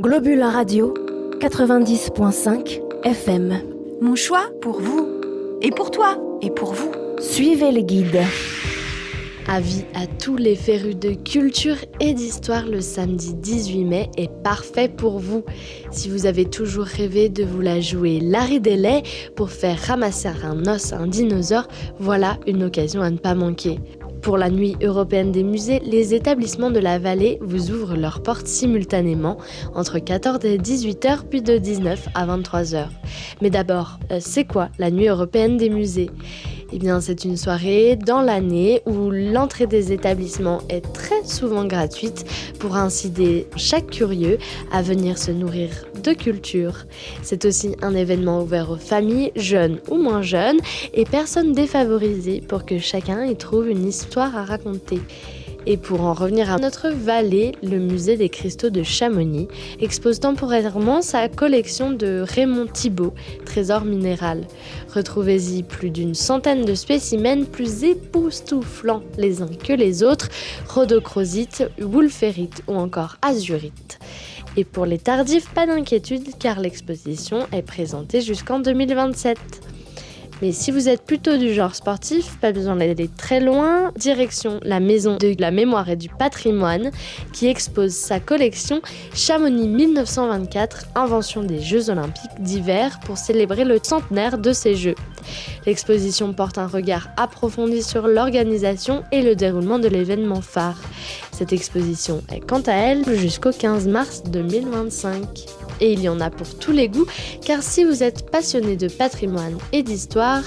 Globule Radio 90.5 FM. Mon choix pour vous, et pour toi, et pour vous. Suivez le guide. Avis à tous les férus de culture et d'histoire, le samedi 18 mai est parfait pour vous. Si vous avez toujours rêvé de vous la jouer Larry Deley pour faire ramasser un os à un dinosaure, voilà une occasion à ne pas manquer. Pour la nuit européenne des musées, les établissements de la vallée vous ouvrent leurs portes simultanément entre 14 et 18h puis de 19 à 23h. Mais d'abord, c'est quoi la nuit européenne des musées ? Eh bien, c'est une soirée dans l'année où l'entrée des établissements est très souvent gratuite pour inciter chaque curieux à venir se nourrir de culture. C'est aussi un événement ouvert aux familles, jeunes ou moins jeunes, et personnes défavorisées pour que chacun y trouve une histoire à raconter. Et pour en revenir à notre vallée, le musée des cristaux de Chamonix expose temporairement sa collection de Raymond Thibault, trésor minéral. Retrouvez-y plus d'une centaine de spécimens plus époustouflants les uns que les autres, rhodochrosite, wulférite ou encore azurite. Et pour les tardifs, pas d'inquiétude car l'exposition est présentée jusqu'en 2027. Mais si vous êtes plutôt du genre sportif, pas besoin d'aller très loin, direction la Maison de la Mémoire et du Patrimoine qui expose sa collection Chamonix 1924, invention des Jeux Olympiques d'hiver pour célébrer le centenaire de ces Jeux. L'exposition porte un regard approfondi sur l'organisation et le déroulement de l'événement phare. Cette exposition est quant à elle jusqu'au 15 mars 2025. Et il y en a pour tous les goûts, car si vous êtes passionné de patrimoine et d'histoire,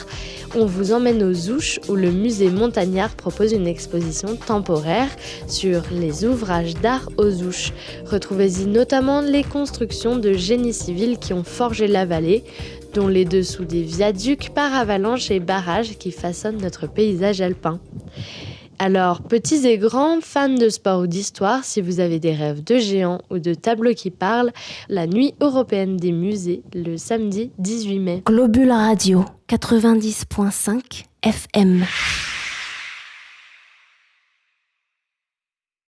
on vous emmène aux Ouches où le musée Montagnard propose une exposition temporaire sur les ouvrages d'art aux Ouches. Retrouvez-y notamment les constructions de génie civil qui ont forgé la vallée, dont les dessous des viaducs, paravalanches et barrages qui façonnent notre paysage alpin. Alors, petits et grands, fans de sport ou d'histoire, si vous avez des rêves de géants ou de tableaux qui parlent, la nuit européenne des musées, le samedi 18 mai. Globule Radio 90.5 FM.